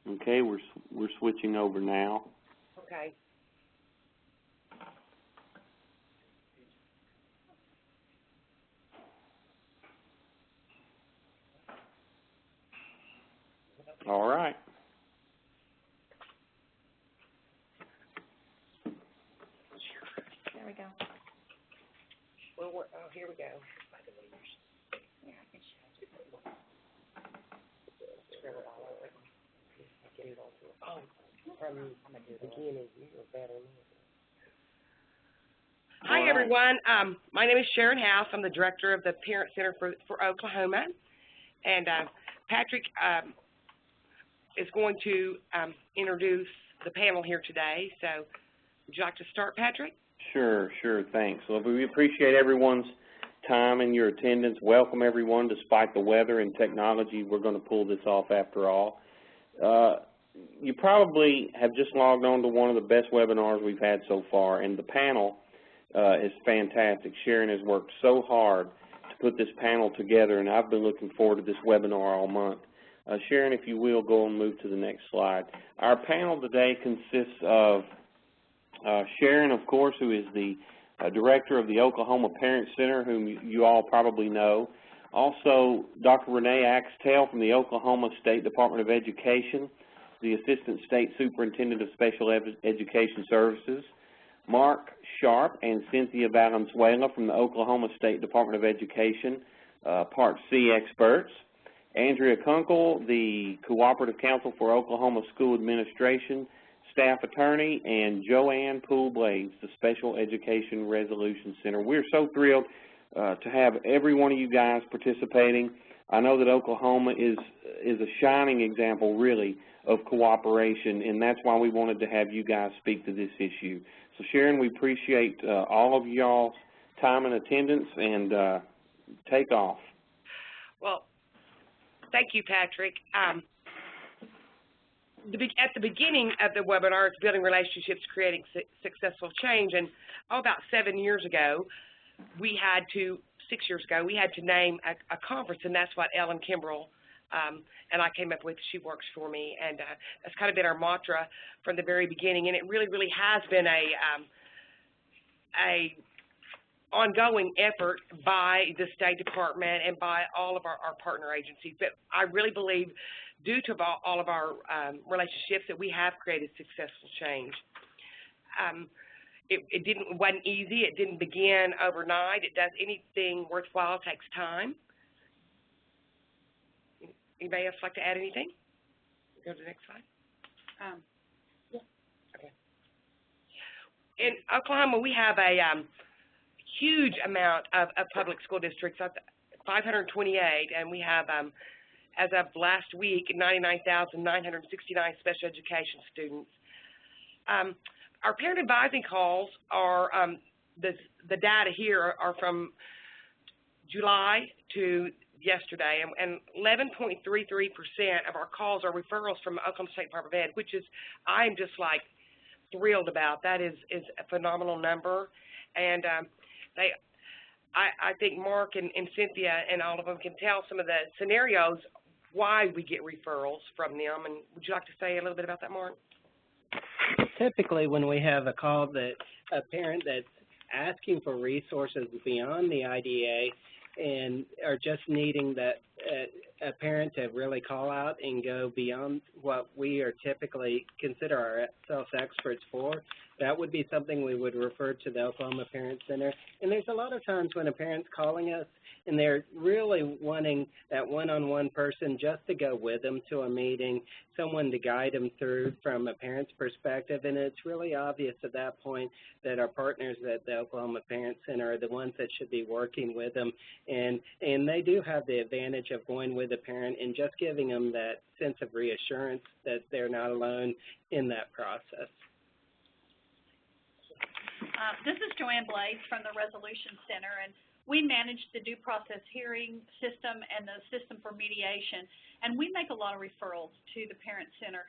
Okay, we're switching over now. Okay. All right. There we go. Well, oh, here we go. Yeah, I can show you. Scribble it all over. Get it onto it. Oh, from the beginning, you were better than me. Hi, everyone. My name is Sharon House. I'm the director of the Parent Center for Oklahoma. And Patrick is going to introduce the panel here today. So would you like to start, Patrick? Sure, thanks. Well, we appreciate everyone's time and your attendance. Welcome, everyone. Despite the weather and technology, we're going to pull this off after all. You probably have just logged on to one of the best webinars we've had so far, and the panel is fantastic. Sharon has worked so hard to put this panel together, and I've been looking forward to this webinar all month. Sharon, if you will, go and move to the next slide. Our panel today consists of Sharon, of course, who is the director of the Oklahoma Parent Center, whom you all probably know. Also, Dr. Renee Axtell from the Oklahoma State Department of Education, the Assistant State Superintendent of Special Education Services. Mark Sharp and Cynthia Valenzuela from the Oklahoma State Department of Education, Part C experts. Andrea Kunkel, the Cooperative Council for Oklahoma School Administration, staff attorney, and Joanne Poole-Blades, the Special Education Resolution Center. We're so thrilled to have every one of you guys participating. I know that Oklahoma is a shining example, really, of cooperation, and that's why we wanted to have you guys speak to this issue. So, Sharon, we appreciate all of y'all's time and attendance, and take off. Well, thank you, Patrick. At the beginning of the webinar, it's building relationships, creating successful change, and about 7 years ago, 6 years ago, we had to name a conference, and that's what Ellen Kimbrell and I came up with. She works for me, and that's kind of been our mantra from the very beginning, and it really, really has been a ongoing effort by the State Department and by all of our partner agencies. But I really believe, due to all of our relationships, that we have created successful change. It wasn't easy. It didn't begin overnight. Anything worthwhile takes time. Anybody else like to add anything? Go to the next slide. Yeah. Okay. In Oklahoma, we have a huge amount of public school districts, 528, and we have, as of last week, 99,969 special education students. Our parent advising calls are, the data here are from July to yesterday, and 11.33% of our calls are referrals from Oklahoma State Department of Ed, which is, I'm just like thrilled about. That is a phenomenal number, and I think Mark and Cynthia and all of them can tell some of the scenarios why we get referrals from them. And would you like to say a little bit about that, Mark? Typically, when we have a call that a parent that's asking for resources beyond the IDA and are just needing that a parent to really call out and go beyond what we are typically consider ourselves experts for, that would be something we would refer to the Oklahoma Parent Center. And there's a lot of times when a parent's calling us and they're really wanting that one-on-one person just to go with them to a meeting, someone to guide them through from a parent's perspective. And it's really obvious at that point that our partners at the Oklahoma Parent Center are the ones that should be working with them. And they do have the advantage of going with a parent and just giving them that sense of reassurance that they're not alone in that process. This is Joanne Blades from the Resolution Center, and we manage the due process hearing system and the system for mediation, and we make a lot of referrals to the Parent Center.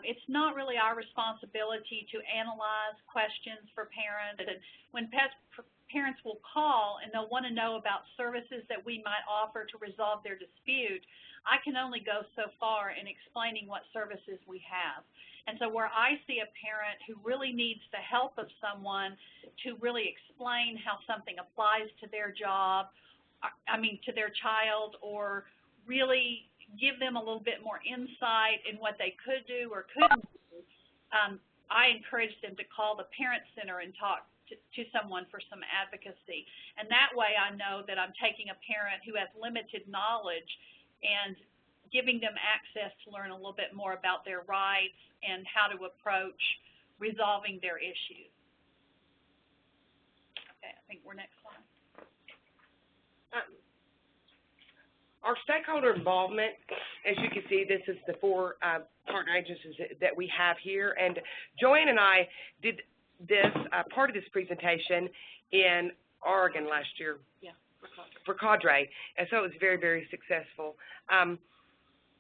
It's not really our responsibility to analyze questions for parents, and when parents will call and they'll want to know about services that we might offer to resolve their dispute, I can only go so far in explaining what services we have. And so where I see a parent who really needs the help of someone to really explain how something applies to their job, to their child, or really give them a little bit more insight in what they could do or couldn't do, I encourage them to call the Parent Center and talk to someone for some advocacy. And that way I know that I'm taking a parent who has limited knowledge and giving them access to learn a little bit more about their rights and how to approach resolving their issues. Okay, I think we're next slide. Our stakeholder involvement, as you can see, this is the 4 partner agencies that we have here. And Joanne and I did this part of this presentation in Oregon last year. Yeah, for cadre, and so it was very, very successful. You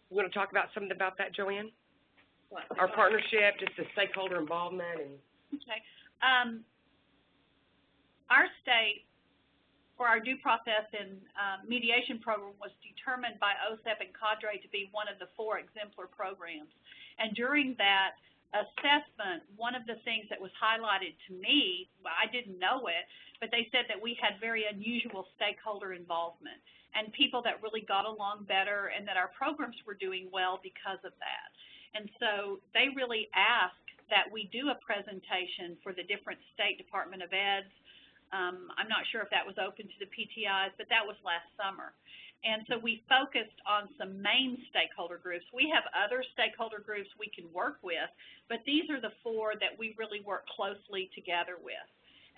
want to talk about something about that, Joanne? What? Our partnership, just the stakeholder involvement. And okay. Our state, for our due process and mediation program, was determined by OSEP and cadre to be one of the 4 exemplar programs. And during that assessment, one of the things that was highlighted to me, well, I didn't know it, but they said that we had very unusual stakeholder involvement and people that really got along better, and that our programs were doing well because of that. And so they really asked that we do a presentation for the different state Department of Eds. I'm not sure if that was open to the PTIs, but that was last summer. And so we focused on some main stakeholder groups. We have other stakeholder groups we can work with, but these are the 4 that we really work closely together with.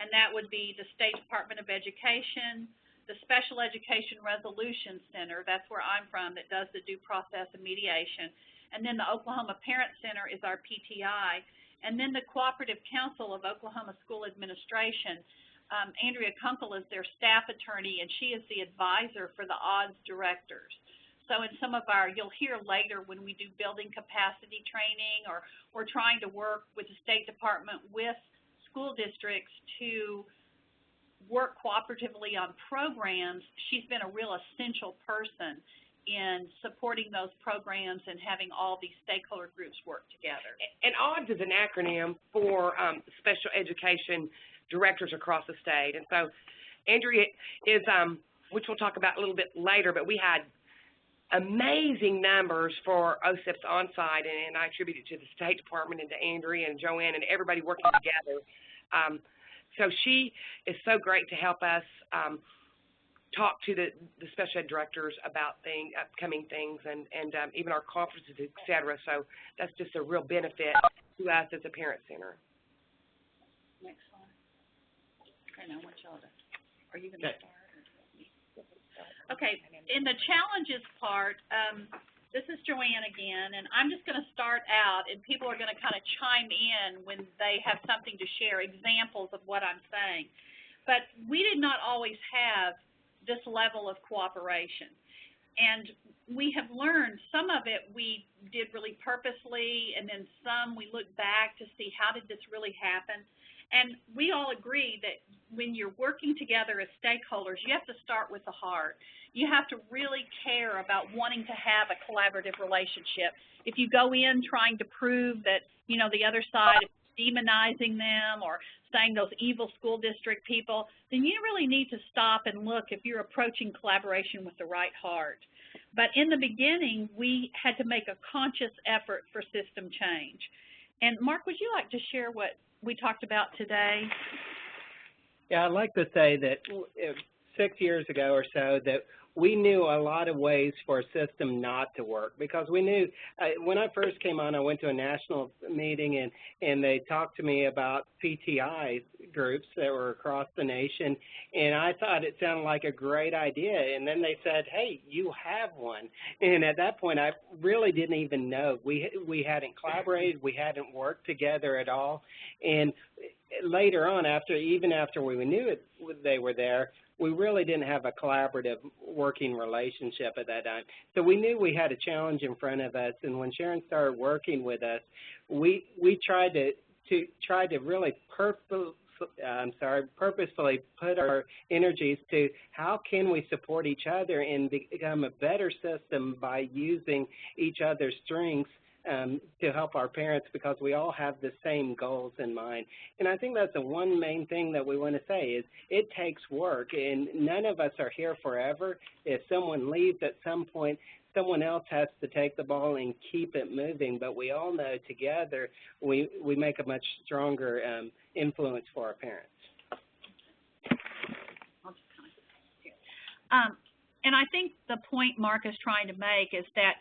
And that would be the State Department of Education, the Special Education Resolution Center, that's where I'm from, that does the due process and mediation. And then the Oklahoma Parent Center is our PTI. And then the Cooperative Council of Oklahoma School Administration, Andrea Kunkel is their staff attorney, and she is the advisor for the ODS directors. So in some of our, you'll hear later when we do building capacity training, or we're trying to work with the State Department with school districts to work cooperatively on programs, she's been a real essential person in supporting those programs and having all these stakeholder groups work together. And ODS is an acronym for Special Education Directors across the state. And so Andrea is, which we'll talk about a little bit later, but we had amazing numbers for OSEP's on-site, and I attribute it to the State Department and to Andrea and Joanne and everybody working together. So she is so great to help us talk to the special ed directors about upcoming things and even our conferences, et cetera. So that's just a real benefit to us as a parent center. Next slide. Okay, now what y'all do? Are you going to start? Okay, in the challenges part, this is Joanne again, and I'm just going to start out, and people are going to kind of chime in when they have something to share, examples of what I'm saying. But we did not always have this level of cooperation. And we have learned some of it we did really purposely, and then some we look back to see how did this really happen. And we all agree that when you're working together as stakeholders, you have to start with the heart. You have to really care about wanting to have a collaborative relationship. If you go in trying to prove that, you know, the other side is demonizing them or saying those evil school district people, then you really need to stop and look if you're approaching collaboration with the right heart. But in the beginning, we had to make a conscious effort for system change. And Mark, would you like to share what we talked about today? Yeah, I'd like to say that 6 years ago or so that we knew a lot of ways for a system not to work, because we knew when I first came on, I went to a national meeting and they talked to me about PTI groups that were across the nation, and I thought it sounded like a great idea. And then they said, hey, you have one. And at that point, I really didn't even know. We hadn't collaborated. We hadn't worked together at all. And later on, even after we knew they were there, we really didn't have a collaborative working relationship at that time. So we knew we had a challenge in front of us, and when Sharon started working with us, we tried to really purposefully put our energies to how can we support each other and become a better system by using each other's strengths to help our parents, because we all have the same goals in mind. And I think that's the one main thing that we want to say is it takes work, and none of us are here forever. If someone leaves at some point, someone else has to take the ball and keep it moving, but we all know together we make a much stronger influence for our parents. And I think the point Mark is trying to make is that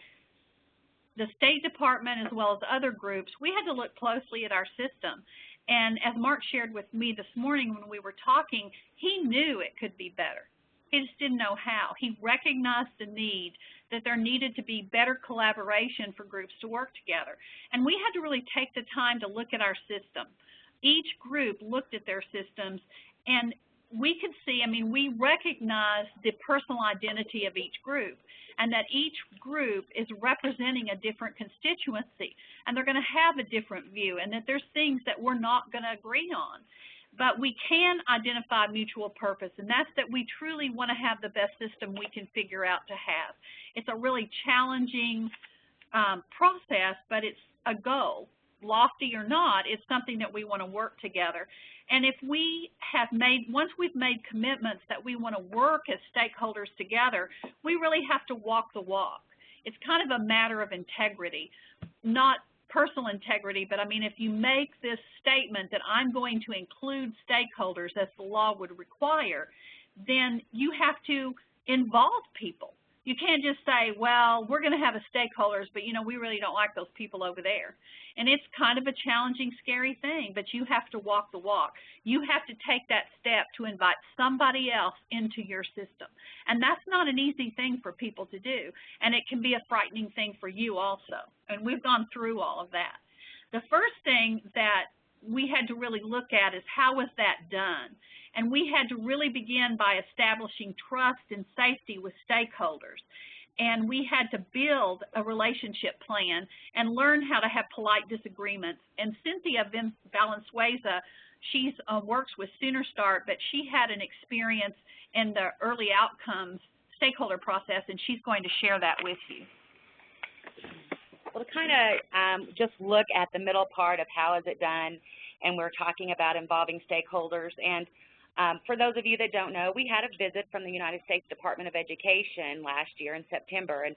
the State Department, as well as other groups, we had to look closely at our system. And as Mark shared with me this morning when we were talking, he knew it could be better. He just didn't know how. He recognized the need, that there needed to be better collaboration for groups to work together. And we had to really take the time to look at our system. Each group looked at their systems, and we could see, I mean, we recognized the personal identity of each group, and that each group is representing a different constituency, and they're going to have a different view, and that there's things that we're not going to agree on. But we can identify mutual purpose, and that's that we truly want to have the best system we can figure out to have. It's a really challenging process, but it's a goal. Lofty or not, it's something that we want to work together. And if we have once we've made commitments that we want to work as stakeholders together, we really have to walk the walk. It's kind of a matter of integrity, not personal integrity, but I mean, if you make this statement that I'm going to include stakeholders as the law would require, then you have to involve people. You can't just say, well, we're going to have a stakeholders, but, you know, we really don't like those people over there. And it's kind of a challenging, scary thing, but you have to walk the walk. You have to take that step to invite somebody else into your system. And that's not an easy thing for people to do. And it can be a frightening thing for you also. And we've gone through all of that. The first thing that we had to really look at is how was that done? And we had to really begin by establishing trust and safety with stakeholders. And we had to build a relationship plan and learn how to have polite disagreements. And Cynthia Valenzuela, she works with Sooner Start, but she had an experience in the early outcomes stakeholder process, and she's going to share that with you. Well, to kind of just look at the middle part of how is it done, and we're talking about involving stakeholders. And for those of you that don't know, we had a visit from the United States Department of Education last year in September, and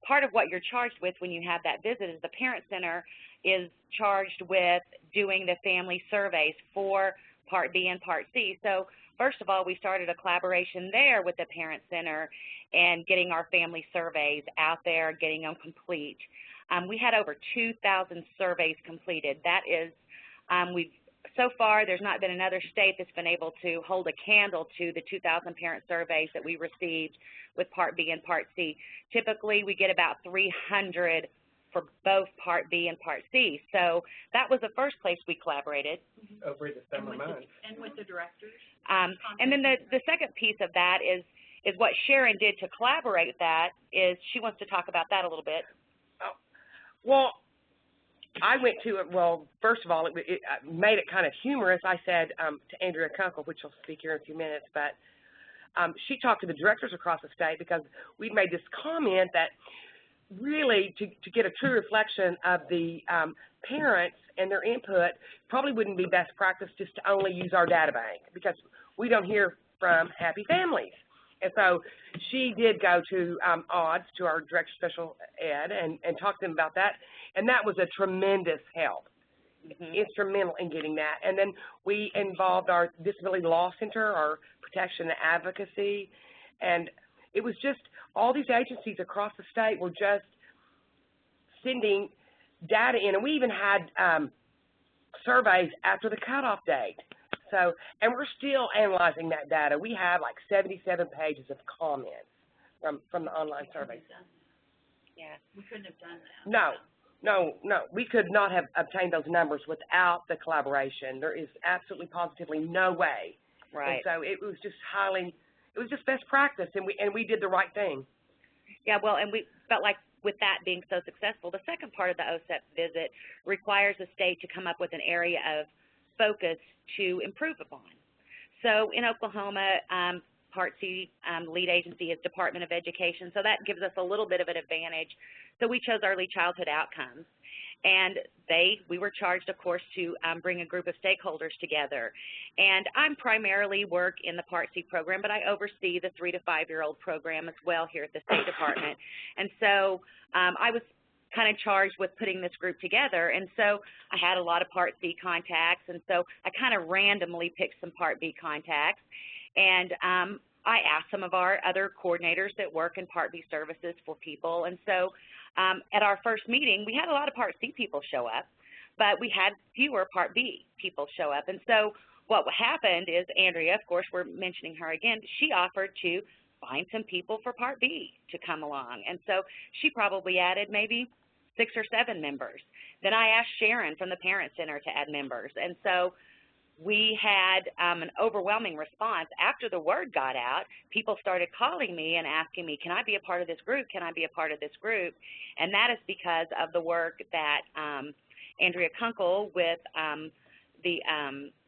part of what you're charged with when you have that visit is the Parent Center is charged with doing the family surveys for Part B and Part C. So first of all, we started a collaboration there with the Parent Center and getting our family surveys out there, getting them complete. We had over 2,000 surveys completed. That is, so far, there's not been another state that's been able to hold a candle to the 2,000 parent surveys that we received with Part B and Part C. Typically, we get about 300 for both Part B and Part C. So that was the first place we collaborated. Over the summer months. And with the directors. And then the second piece of that is what Sharon did to collaborate with that is she wants to talk about that a little bit. Well, I went to it, well, first of all, it made it kind of humorous. I said to Andrea Kunkel, which will speak here in a few minutes, but she talked to the directors across the state because we made this comment that really to get a true reflection of the parents and their input probably wouldn't be best practice just to only use our data bank because we don't hear from happy families. And so she did go to ODDS, to our Director of Special Ed, and talk to them about that. And that was a tremendous help, instrumental in getting that. And then we involved our Disability Law Center, our Protection and Advocacy. And it was just all these agencies across the state were just sending data in. And we even had surveys after the cutoff date. So, and we're still analyzing that data. We have like 77 pages of comments from the online surveys. Yeah. We couldn't have done that. No. We could not have obtained those numbers without the collaboration. There is absolutely positively no way. Right. And so it was just best practice, and we did the right thing. Yeah, well, and we felt like with that being so successful, the second part of the OSEP visit requires the state to come up with an area of focus to improve upon. So in Oklahoma, Part C lead agency is Department of Education, so that gives us a little bit of an advantage. So we chose early childhood outcomes. And we were charged, of course, to bring a group of stakeholders together. And I'm primarily work in the Part C program, but I oversee the 3 to 5-year-old program as well here at the State Department. And so I was kind of charged with putting this group together. And so I had a lot of Part C contacts, and so I kind of randomly picked some Part B contacts. And I asked some of our other coordinators that work in Part B services for people. And so at our first meeting, we had a lot of Part C people show up, but we had fewer Part B people show up. And so what happened is Andrea, of course, we're mentioning her again, she offered to find some people for Part B to come along. And so she probably added maybe 6 or 7 members. Then I asked Sharon from the Parent Center to add members. And so we had an overwhelming response. After the word got out, people started calling me and asking me, can I be a part of this group? Can I be a part of this group? And that is because of the work that Andrea Kunkel with the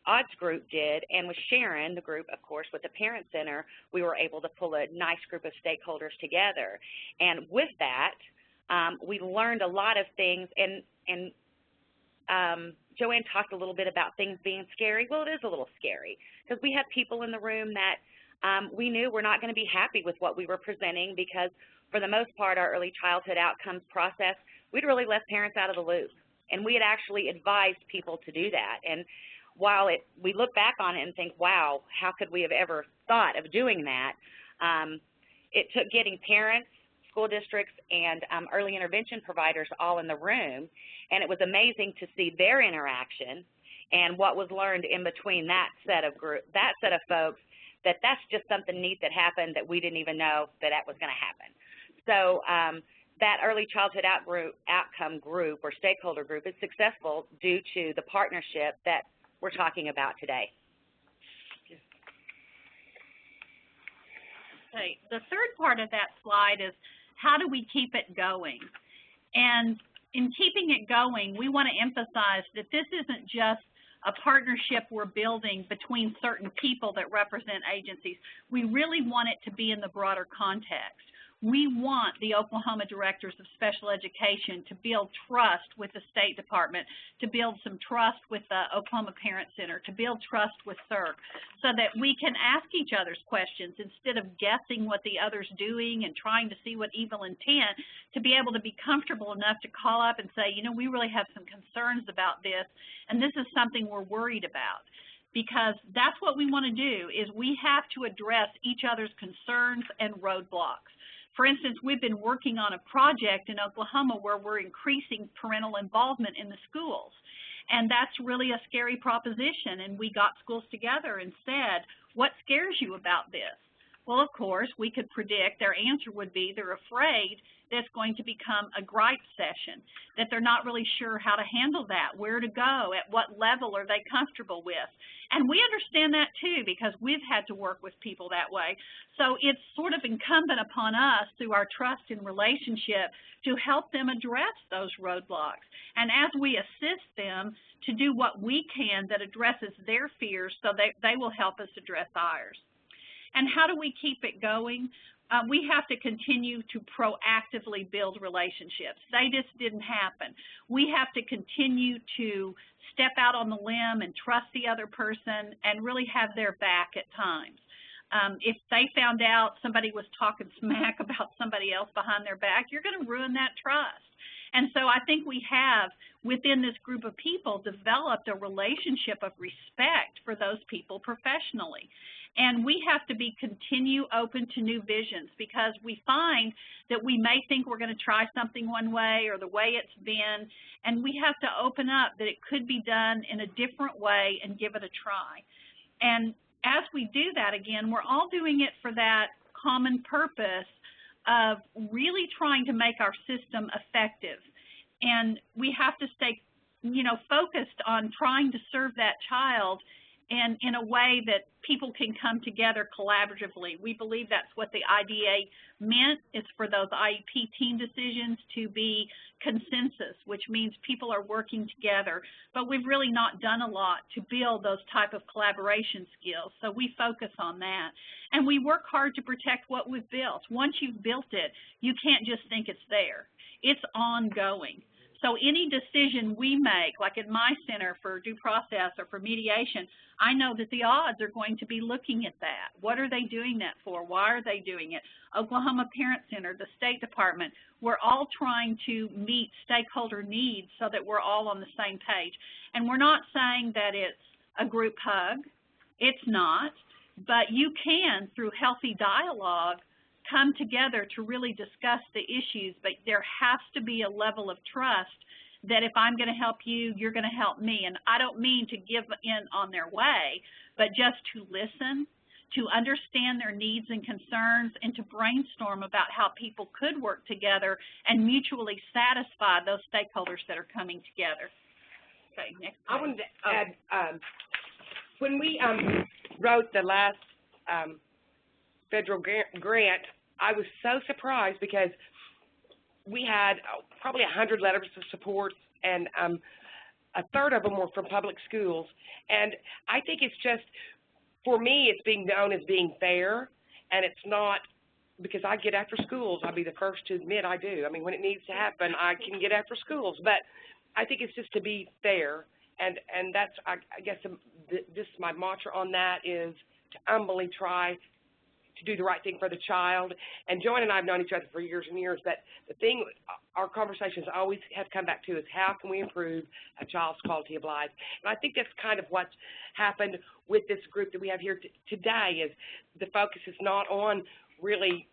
odds group did, and with Sharon, the group, of course, with the Parent Center, we were able to pull a nice group of stakeholders together. And with that, we learned a lot of things, and Joanne talked a little bit about things being scary. Well, it is a little scary because we have people in the room that we knew were not going to be happy with what we were presenting because for the most part, our early childhood outcomes process, we'd really left parents out of the loop. And we had actually advised people to do that. And while we look back on it and think, wow, how could we have ever thought of doing that, it took getting parents, school districts, and early intervention providers all in the room, and it was amazing to see their interaction and what was learned in between that set of folks, that's just something neat that happened that we didn't even know that was going to happen. So that early childhood outcome group or stakeholder group is successful due to the partnership that we're talking about today. Okay, the third part of that slide is how do we keep it going? And in keeping it going, we want to emphasize that this isn't just a partnership we're building between certain people that represent agencies. We really want it to be in the broader context. We want the Oklahoma Directors of Special Education to build trust with the State Department, to build some trust with the Oklahoma Parent Center, to build trust with CERC, so that we can ask each other's questions instead of guessing what the other's doing and trying to see what evil intent, to be able to be comfortable enough to call up and say, you know, we really have some concerns about this, and this is something we're worried about. Because that's what we want to do, is we have to address each other's concerns and roadblocks. For instance, we've been working on a project in Oklahoma where we're increasing parental involvement in the schools. And that's really a scary proposition. And we got schools together and said, what scares you about this? Well, of course, we could predict their answer would be they're afraid that it's going to become a gripe session, that they're not really sure how to handle that, where to go, at what level are they comfortable with. And we understand that too, because we've had to work with people that way. So it's sort of incumbent upon us through our trust and relationship to help them address those roadblocks. And as we assist them to do what we can that addresses their fears, so they will help us address ours. And how do we keep it going? We have to continue to proactively build relationships. They just didn't happen. We have to continue to step out on the limb and trust the other person and really have their back at times. If they found out somebody was talking smack about somebody else behind their back, you're going to ruin that trust. And so I think we have, within this group of people, developed a relationship of respect for those people professionally. And we have to continue open to new visions, because we find that we may think we're going to try something one way or the way it's been, and we have to open up that it could be done in a different way and give it a try. And as we do that, again, we're all doing it for that common purpose of really trying to make our system effective. And we have to stay, focused on trying to serve that child and in a way that people can come together collaboratively. We believe that's what the IDA meant, is for those IEP team decisions to be consensus, which means people are working together. But we've really not done a lot to build those type of collaboration skills, so we focus on that. And we work hard to protect what we've built. Once you've built it, you can't just think it's there. It's ongoing. So any decision we make, like at my center for due process or for mediation, I know that the odds are going to be looking at that. What are they doing that for? Why are they doing it? Oklahoma Parent Center, the State Department, we're all trying to meet stakeholder needs so that we're all on the same page. And we're not saying that it's a group hug. It's not. But you can, through healthy dialogue, come together to really discuss the issues, but there has to be a level of trust that if I'm going to help you, you're going to help me. And I don't mean to give in on their way, but just to listen, to understand their needs and concerns, and to brainstorm about how people could work together and mutually satisfy those stakeholders that are coming together. Okay, next page. I wanted to add, when we wrote the last federal grant, I was so surprised because we had probably 100 letters of support, and a third of them were from public schools. And I think it's just, for me, it's being known as being fair, and it's not, because I get after schools. I'll be the first to admit I do. I mean, when it needs to happen, I can get after schools. But I think it's just to be fair, and that's, I guess, this my mantra on that is to humbly try to do the right thing for the child. And Joanne and I have known each other for years and years, but the thing our conversations always have come back to is how can we improve a child's quality of life. And I think that's kind of what's happened with this group that we have here today, is the focus is not on really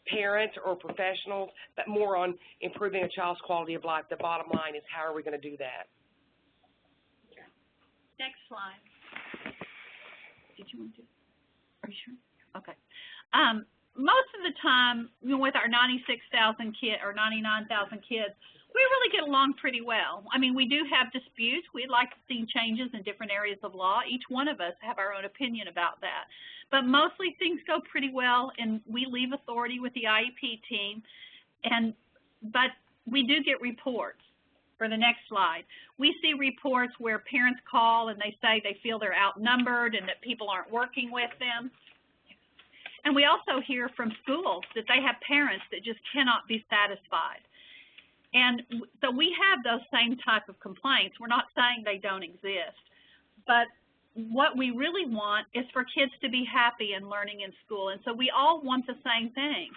parents or professionals, but more on improving a child's quality of life. The bottom line is, how are we going to do that? Next slide. Did you want to? Are you sure? Okay. Most of the time, with our 96,000 kids or 99,000 kids, we really get along pretty well. I mean, we do have disputes. We'd like to see changes in different areas of law. Each one of us have our own opinion about that. But mostly things go pretty well, and we leave authority with the IEP team. But we do get reports. For the next slide, we see reports where parents call and they say they feel they're outnumbered and that people aren't working with them. And we also hear from schools that they have parents that just cannot be satisfied. And so we have those same type of complaints. We're not saying they don't exist. But what we really want is for kids to be happy and learning in school. And so we all want the same thing.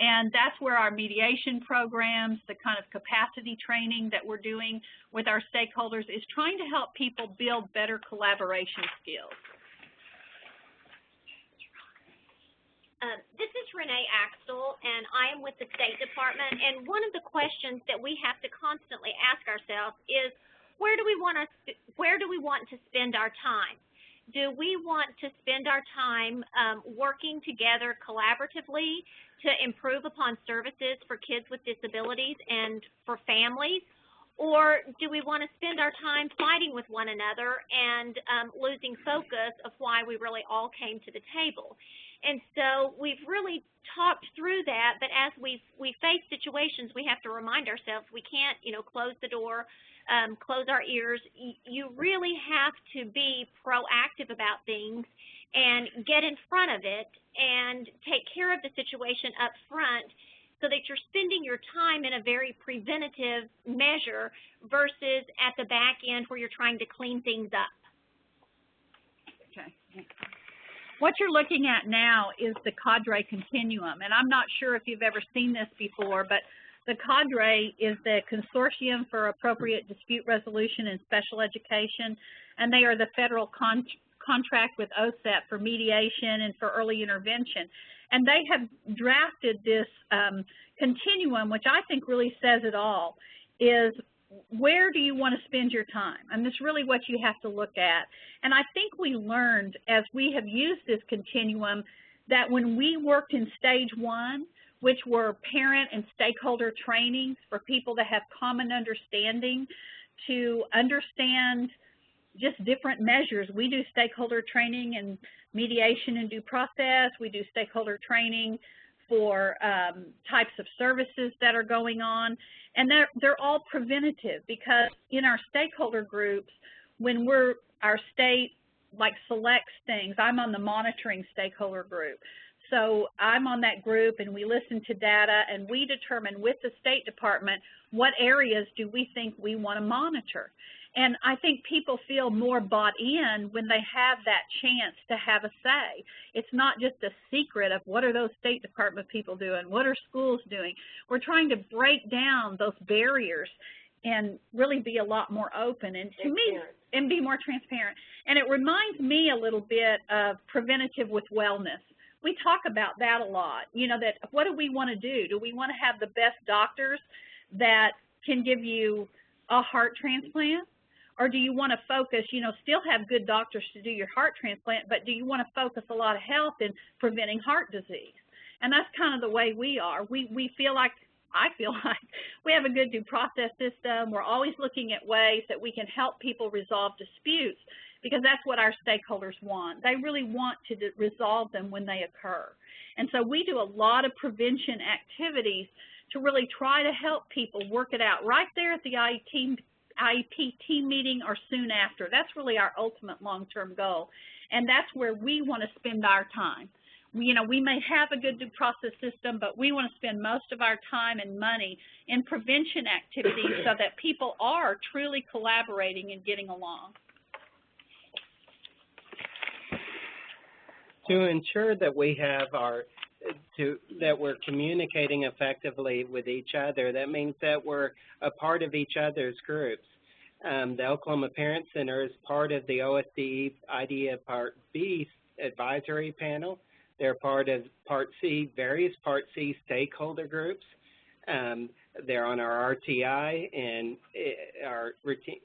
And that's where our mediation programs, the kind of capacity training that we're doing with our stakeholders, is trying to help people build better collaboration skills. This is Renee Axtell, and I am with the State Department. And one of the questions that we have to constantly ask ourselves is, where do we want to spend our time? Do we want to spend our time working together collaboratively to improve upon services for kids with disabilities and for families? Or do we want to spend our time fighting with one another and losing focus of why we really all came to the table? And so we've really talked through that, but as we face situations, we have to remind ourselves we can't, close the door, close our ears. You really have to be proactive about things and get in front of it and take care of the situation up front so that you're spending your time in a very preventative measure versus at the back end where you're trying to clean things up. Okay. What you're looking at now is the cadre continuum, and I'm not sure if you've ever seen this before, but the cadre is the Consortium for Appropriate Dispute Resolution in Special Education, and they are the federal contract with OSEP for mediation and for early intervention. And they have drafted this continuum, which I think really says it all, is where do you want to spend your time? And that's really what you have to look at. And I think we learned as we have used this continuum that when we worked in stage one, which were parent and stakeholder trainings for people to have common understanding, to understand just different measures. We do stakeholder training and mediation and due process. We do stakeholder training for types of services that are going on, and they're all preventative, because in our stakeholder groups, when our state selects things, I'm on the monitoring stakeholder group. So I'm on that group, and we listen to data, and we determine with the State Department what areas do we think we want to monitor. And I think people feel more bought in when they have that chance to have a say. It's not just a secret of what are those State Department people doing, what are schools doing. We're trying to break down those barriers and really be a lot more open, and to me, and be more transparent. And it reminds me a little bit of preventative with wellness. We talk about that a lot, that what do we want to do? Do we want to have the best doctors that can give you a heart transplant? Or do you want to focus, still have good doctors to do your heart transplant, but do you want to focus a lot of health in preventing heart disease? And that's kind of the way we are. We feel like, I feel like we have a good due process system. We're always looking at ways that we can help people resolve disputes, because that's what our stakeholders want. They really want to resolve them when they occur. And so we do a lot of prevention activities to really try to help people work it out right there at the IEP team meeting or soon after. That's really our ultimate long-term goal, and that's where we want to spend our time. We may have a good due process system, but we want to spend most of our time and money in prevention activities so that people are truly collaborating and getting along. To ensure that we have that we're communicating effectively with each other, that means that we're a part of each other's groups. The Oklahoma Parent Center is part of the OSDE IDEA Part B advisory panel. They're part of Part C, various Part C stakeholder groups. They're on our RTI and our routine.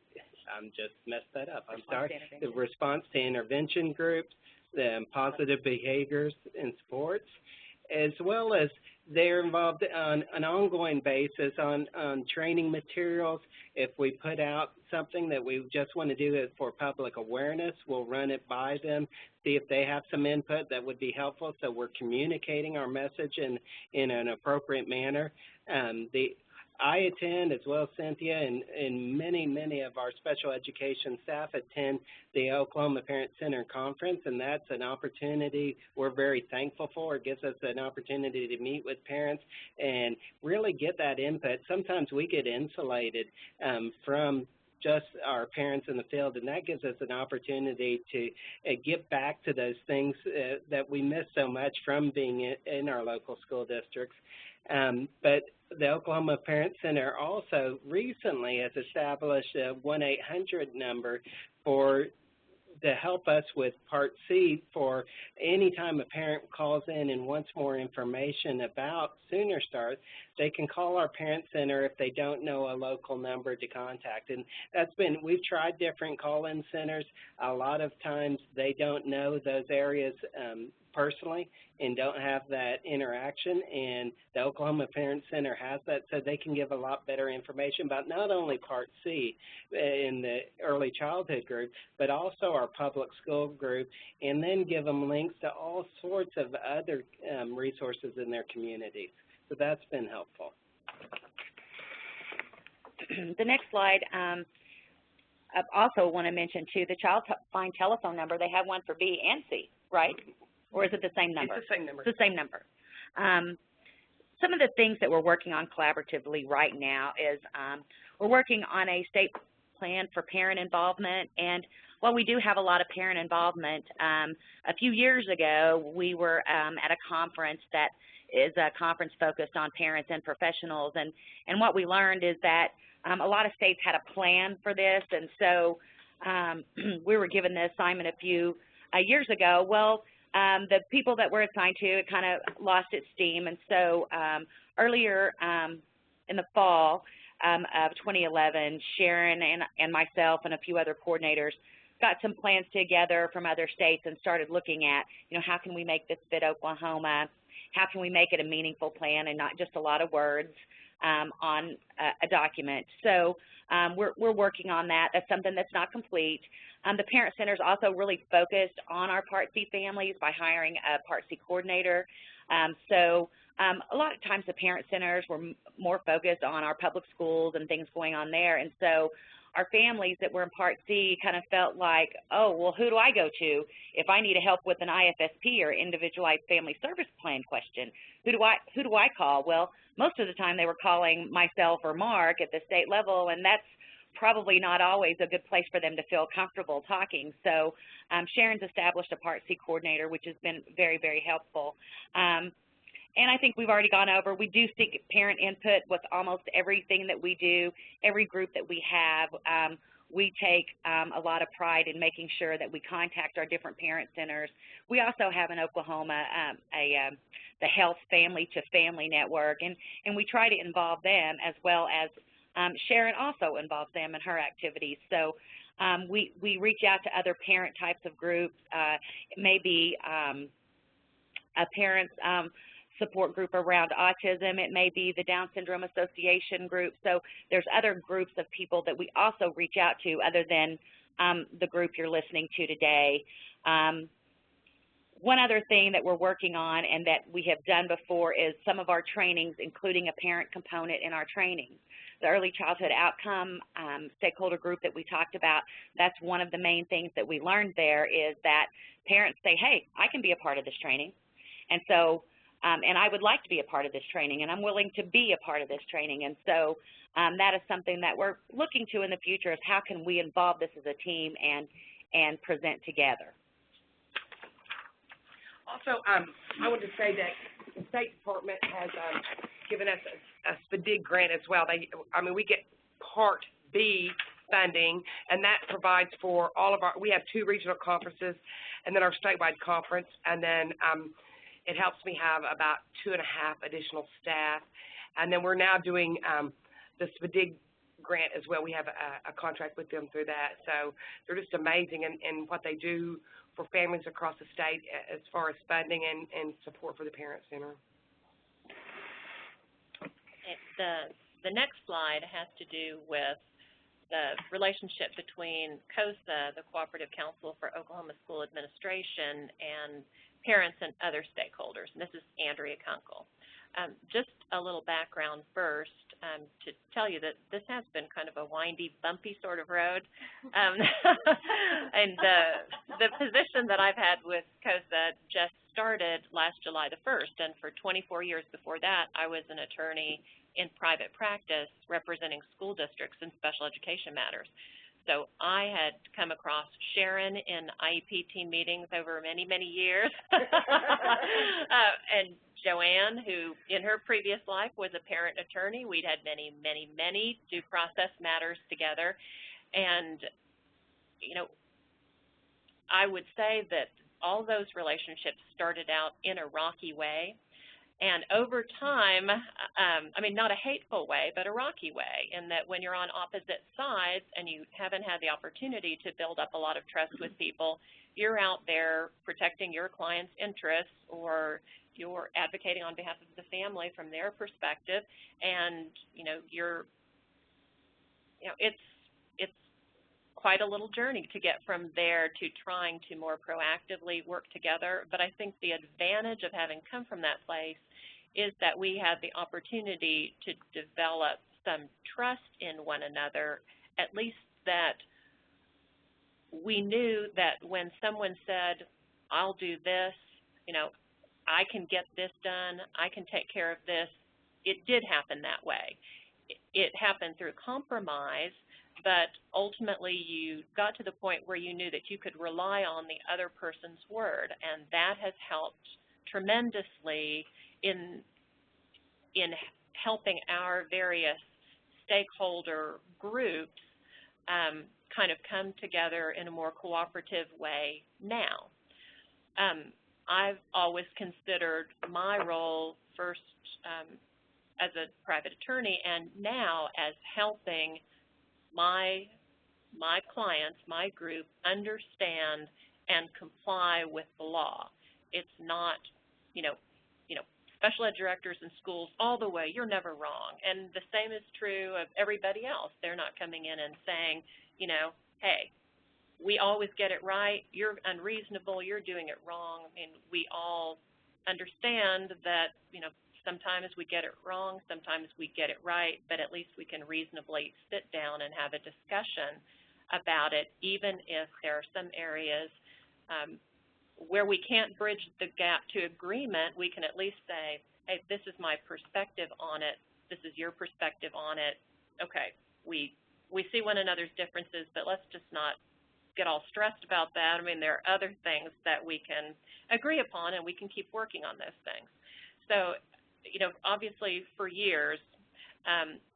Just messed that up. I'm sorry. The response to intervention groups, the positive behaviors in sports, as well as they're involved on an ongoing basis on training materials. If we put out something that we just want to do it for public awareness, we'll run it by them, see if they have some input that would be helpful, so we're communicating our message in an appropriate manner. I attend, as well as Cynthia, and many of our special education staff attend the Oklahoma Parent Center Conference, and that's an opportunity we're very thankful for. It gives us an opportunity to meet with parents and really get that input. Sometimes we get insulated from just our parents in the field, and that gives us an opportunity to get back to those things that we miss so much from being in our local school districts. But the Oklahoma Parent Center also recently has established a 1-800 number to help us with Part C for any time a parent calls in and wants more information about Sooner Start. They can call our Parent Center if they don't know a local number to contact. And we've tried different call-in centers. A lot of times they don't know those areas personally and don't have that interaction, and the Oklahoma Parent Center has that, so they can give a lot better information about not only Part C in the early childhood group, but also our public school group, and then give them links to all sorts of other resources in their communities. So that's been helpful. The next slide, I also want to mention, too, the Child Line telephone number. They have one for B and C, right? Or is it the same number? It's the same number. It's the same number. Some of the things that we're working on collaboratively right now is we're working on a state plan for parent involvement. And while we do have a lot of parent involvement, a few years ago we were at a conference that is a conference focused on parents and professionals. And what we learned is that a lot of states had a plan for this. And so we were given the assignment a few years ago. Well, the people that we're assigned to, it kind of lost its steam, and so earlier in the fall of 2011, Sharon and myself and a few other coordinators got some plans together from other states and started looking at, how can we make this fit Oklahoma? How can we make it a meaningful plan and not just a lot of words? on a document. So we're working on that. That's something that's not complete. The Parent Center is also really focused on our Part C families by hiring a Part C coordinator. So a lot of times the Parent Centers were more focused on our public schools and things going on there. And so our families that were in Part C kind of felt like, oh, well, who do I go to if I need help with an IFSP or Individualized Family Service Plan question? Who do I call? Well, most of the time they were calling myself or Mark at the state level, and that's probably not always a good place for them to feel comfortable talking. So Sharon's established a Part C coordinator, which has been very, very helpful. And I think we've already gone over, we do seek parent input with almost everything that we do, every group that we have. We take a lot of pride in making sure that we contact our different parent centers. We also have in Oklahoma the Health Family to Family Network, and we try to involve them as well as Sharon also involves them in her activities. So we reach out to other parent types of groups. It may be a parent's support group around autism. It may be the Down Syndrome Association group. So there's other groups of people that we also reach out to other than the group you're listening to today. One other thing that we're working on and that we have done before is some of our trainings, including a parent component in our trainings. The early childhood outcome stakeholder group that we talked about, that's one of the main things that we learned there is that parents say, hey, I can be a part of this training. And so, and I would like to be a part of this training, and I'm willing to be a part of this training. And so that is something that we're looking to in the future is how can we involve this as a team and present together. Also, I want to say that the State Department has given us a SPDIG grant as well. We get Part B funding, and that provides for all of our, we have 2 regional conferences and then our statewide conference, and then it helps me have about 2.5 additional staff. And then we're now doing the SPDIG grant as well. We have a contract with them through that. So they're just amazing in what they do for families across the state as far as funding and support for the Parent Center. The next slide has to do with the relationship between COSA, the Cooperative Council for Oklahoma School Administration, and parents and other stakeholders. And this is Andrea Kunkel. Just a little background first to tell you that this has been kind of a windy, bumpy sort of road. And the position that I've had with COSA just started last July the 1st, and for 24 years before that, I was an attorney in private practice representing school districts in special education matters. So I had come across Sharon in IEP team meetings over many, many years, and Joanne, who in her previous life was a parent attorney. We'd had many, many, many due process matters together. And, you know, I would say that all those relationships started out in a rocky way. And over time, I mean, not a hateful way, but a rocky way, in that when you're on opposite sides and you haven't had the opportunity to build up a lot of trust with people, you're out there protecting your client's interests, or you're advocating on behalf of the family from their perspective, and, you know, it's quite a little journey to get from there to trying to more proactively work together. But I think the advantage of having come from that place is that we had the opportunity to develop some trust in one another, at least that we knew that when someone said, I'll do this, you know, I can get this done, I can take care of this, it did happen that way. It happened through compromise, but ultimately you got to the point where you knew that you could rely on the other person's word, and that has helped tremendously in helping our various stakeholder groups kind of come together in a more cooperative way now. I've always considered my role first as a private attorney, and now as helping my clients, my group, understand and comply with the law. It's not, special ed directors in schools all the way, you're never wrong. And the same is true of everybody else. They're not coming in and saying, you know, hey, we always get it right, you're unreasonable, you're doing it wrong. I mean, we all understand that, you know, sometimes we get it wrong, sometimes we get it right, but at least we can reasonably sit down and have a discussion about it, even if there are some areas where we can't bridge the gap to agreement. We can at least say, hey, this is my perspective on it, this is your perspective on it. Okay, we see one another's differences, but let's just not get all stressed about that. I mean, there are other things that we can agree upon, and we can keep working on those things. So, you know, obviously for years,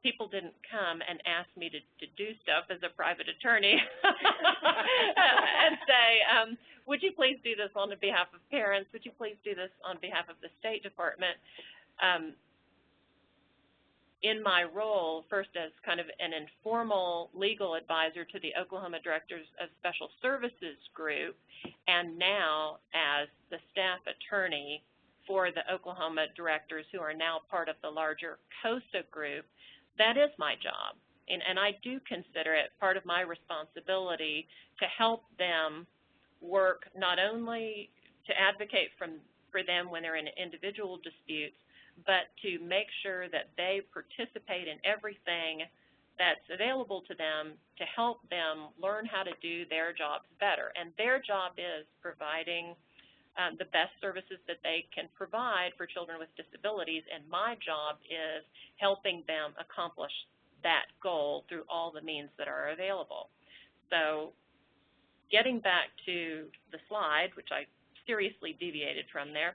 people didn't come and ask me to do stuff as a private attorney and say, would you please do this on behalf of parents? Would you please do this on behalf of the State Department? In my role, first as kind of an informal legal advisor to the Oklahoma Directors of Special Services group, and now as the staff attorney for the Oklahoma directors who are now part of the larger COSA group, that is my job. And I do consider it part of my responsibility to help them work, not only to advocate for them when they're in individual disputes, but to make sure that they participate in everything that's available to them to help them learn how to do their jobs better. And their job is providing the best services that they can provide for children with disabilities, and my job is helping them accomplish that goal through all the means that are available. So getting back to the slide, which I seriously deviated from there,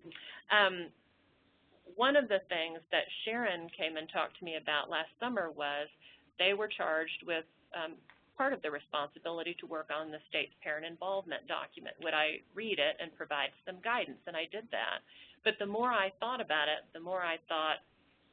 one of the things that Sharon came and talked to me about last summer was they were charged with part of the responsibility to work on the state's parent involvement document. Would I read it and provide some guidance? And I did that. But the more I thought about it, the more I thought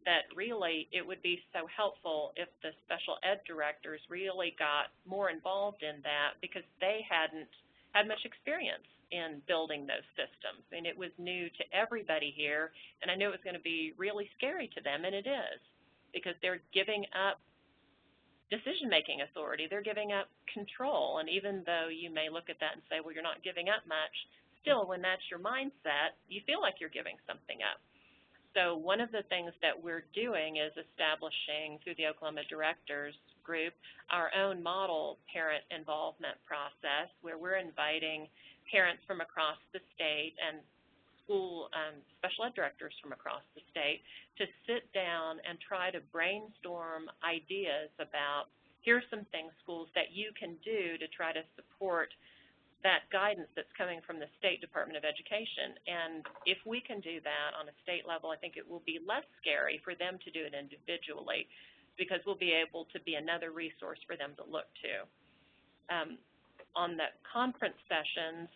that really it would be so helpful if the special ed directors really got more involved in that, because they hadn't had much experience in building those systems. I mean, it was new to everybody here, and I knew it was going to be really scary to them, and it is, because they're giving up decision-making authority. They're giving up control, and even though you may look at that and say, well, you're not giving up much, still, when that's your mindset, you feel like you're giving something up. So one of the things that we're doing is establishing, through the Oklahoma Directors Group, our own model parent involvement process, where we're inviting parents from across the state and school special ed directors from across the state to sit down and try to brainstorm ideas about, here's some things, schools, that you can do to try to support that guidance that's coming from the State Department of Education. And if we can do that on a state level, I think it will be less scary for them to do it individually, because we'll be able to be another resource for them to look to. On the conference sessions,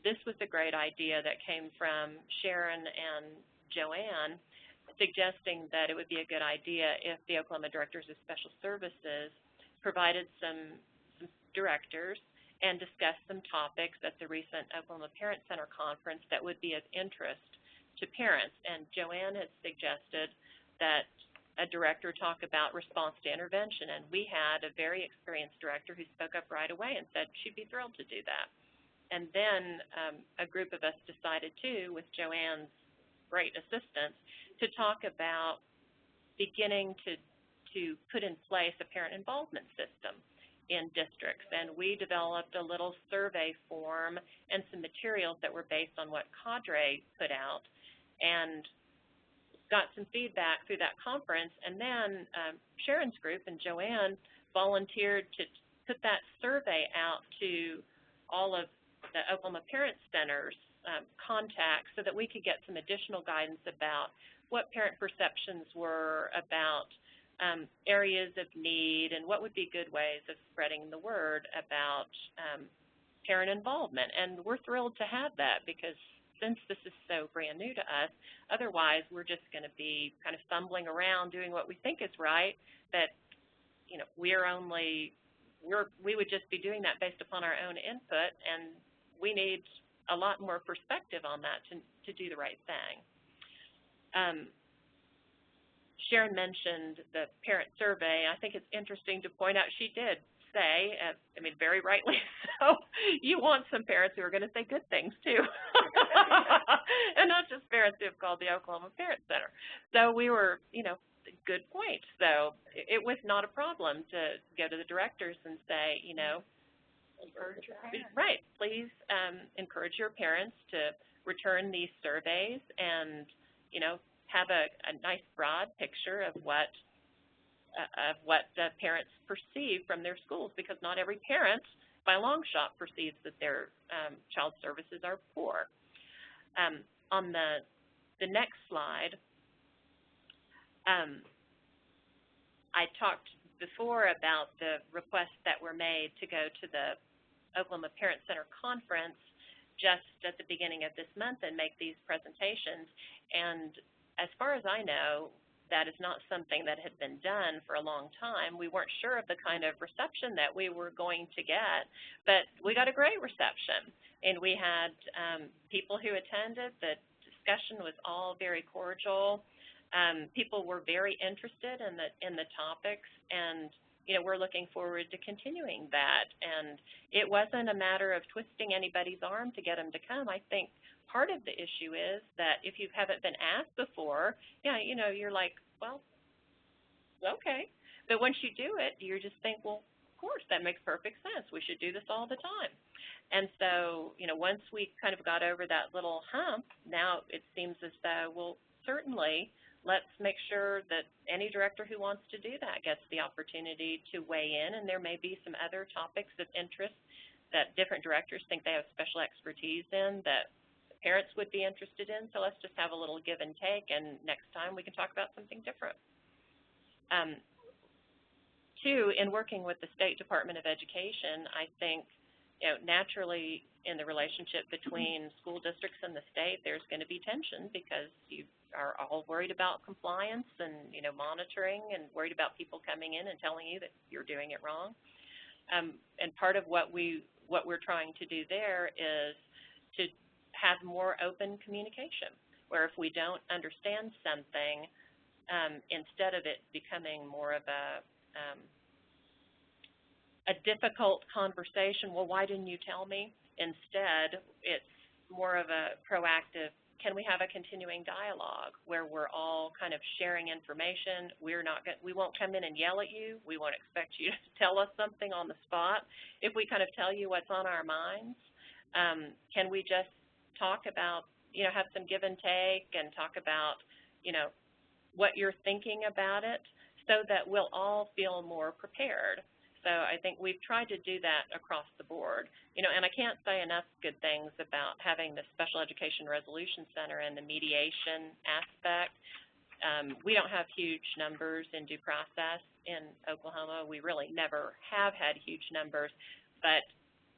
this was a great idea that came from Sharon and Joanne, suggesting that it would be a good idea if the Oklahoma Directors of Special Services provided some directors and discussed some topics at the recent Oklahoma Parent Center conference that would be of interest to parents. And Joanne had suggested that a director talk about response to intervention, and we had a very experienced director who spoke up right away and said she'd be thrilled to do that. And then a group of us decided, too, with Joanne's great assistance, to talk about beginning to put in place a parent involvement system in districts. And we developed a little survey form and some materials that were based on what cadre put out, and got some feedback through that conference. And then Sharon's group and Joanne volunteered to put that survey out to all of the Oklahoma Parent Center's contacts, so that we could get some additional guidance about what parent perceptions were about areas of need, and what would be good ways of spreading the word about parent involvement. And we're thrilled to have that, because since this is so brand new to us, otherwise we're just going to be kind of fumbling around doing what we think is right, that, you know, we would just be doing that based upon our own input, and we need a lot more perspective on that to do the right thing. Sharon mentioned the parent survey. I think it's interesting to point out she did say, I mean, very rightly so, you want some parents who are going to say good things too, and not just parents who have called the Oklahoma Parent Center. So we were, you know, good point. So it was not a problem to go to the directors and say, you know, Encourage your parents. right, please encourage your parents to return these surveys and, you know, have a nice broad picture of what the parents perceive from their schools, because not every parent, by a long shot, perceives that their child services are poor. On the next slide, I talked before about the requests that were made to go to the Oklahoma Parent Center Conference just at the beginning of this month and make these presentations. And as far as I know, that is not something that had been done for a long time. We weren't sure of the kind of reception that we were going to get, but we got a great reception. And we had people who attended. The discussion was all very cordial. People were very interested in the topics, and you know, we're looking forward to continuing that. And it wasn't a matter of twisting anybody's arm to get them to come. I think part of the issue is that if you haven't been asked before, yeah, you know, you're like, well, okay. But once you do it, you just think, well, of course, that makes perfect sense. We should do this all the time. And so, you know, once we kind of got over that little hump, now it seems as though, well, certainly, let's make sure that any director who wants to do that gets the opportunity to weigh in, and there may be some other topics of interest that different directors think they have special expertise in that parents would be interested in. So let's just have a little give and take, and next time we can talk about something different. Two, in working with the State Department of Education, I think, you know, naturally in the relationship between school districts and the state, there's going to be tension because you are all worried about compliance and, you know, monitoring, and worried about people coming in and telling you that you're doing it wrong. And part of what we're trying to do there is to have more open communication, where if we don't understand something, instead of it becoming more of a difficult conversation, well, why didn't you tell me? Instead, it's more of a proactive, can we have a continuing dialogue where we're all kind of sharing information? We won't come in and yell at you. We won't expect you to tell us something on the spot. If we kind of tell you what's on our minds, can we just talk about, you know, have some give and take and talk about, you know, what you're thinking about it, so that we'll all feel more prepared. So I think we've tried to do that across the board. You know, and I can't say enough good things about having the Special Education Resolution Center and the mediation aspect. We don't have huge numbers in due process in Oklahoma. We really never have had huge numbers, but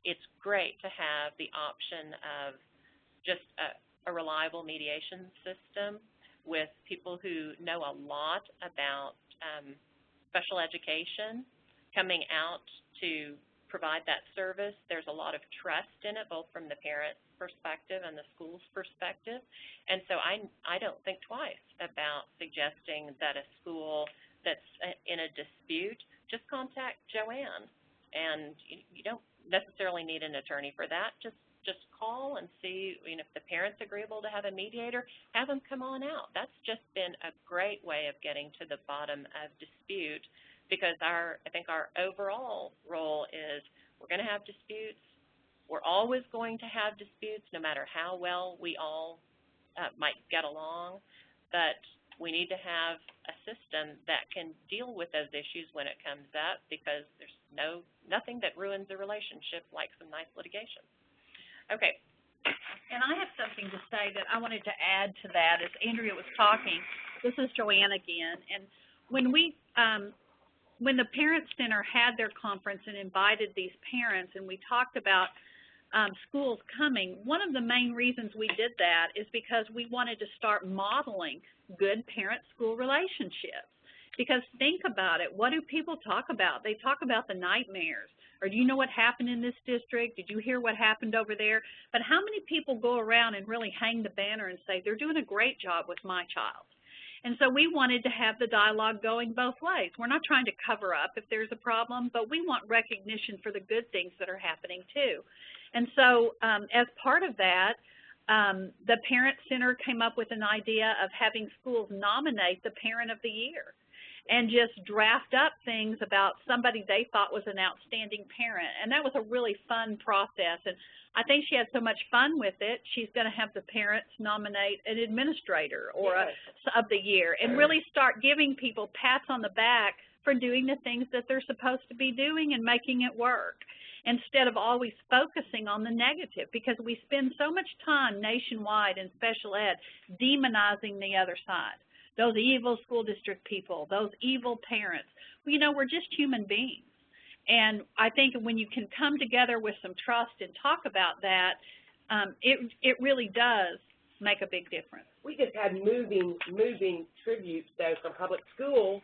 it's great to have the option of just a reliable mediation system with people who know a lot about special education coming out to provide that service. There's a lot of trust in it, both from the parent's perspective and the school's perspective. And so I don't think twice about suggesting that a school that's in a dispute, just contact Joanne. And you don't necessarily need an attorney for that. Just call and see, you know, if the parent's agreeable to have a mediator, have them come on out. That's just been a great way of getting to the bottom of dispute, because I think our overall role is we're going to have disputes. We're always going to have disputes, no matter how well we all might get along, but we need to have a system that can deal with those issues when it comes up, because there's nothing that ruins a relationship like some nice litigation. Okay. And I have something to say that I wanted to add to that as Andrea was talking. This is Joanne again. And when the Parent Center had their conference and invited these parents, and we talked about schools coming, one of the main reasons we did that is because we wanted to start modeling good parent-school relationships. Because think about it, what do people talk about? They talk about the nightmares, Or do you know what happened in this district? Did you hear what happened over there? But how many people go around and really hang the banner and say, they're doing a great job with my child? And so we wanted to have the dialogue going both ways. We're not trying to cover up if there's a problem, but we want recognition for the good things that are happening too. And so as part of that, the Parent Center came up with an idea of having schools nominate the Parent of the Year and just draft up things about somebody they thought was an outstanding parent. And that was a really fun process. And I think she had so much fun with it, she's going to have the parents nominate an administrator or of the year and really start giving people pats on the back for doing the things that they're supposed to be doing and making it work, instead of always focusing on the negative, because we spend so much time nationwide in special ed demonizing the other side. Those evil school district people, those evil parents. Well, you know, we're just human beings. And I think when you can come together with some trust and talk about that, it really does make a big difference. We just had moving tributes, though, from public schools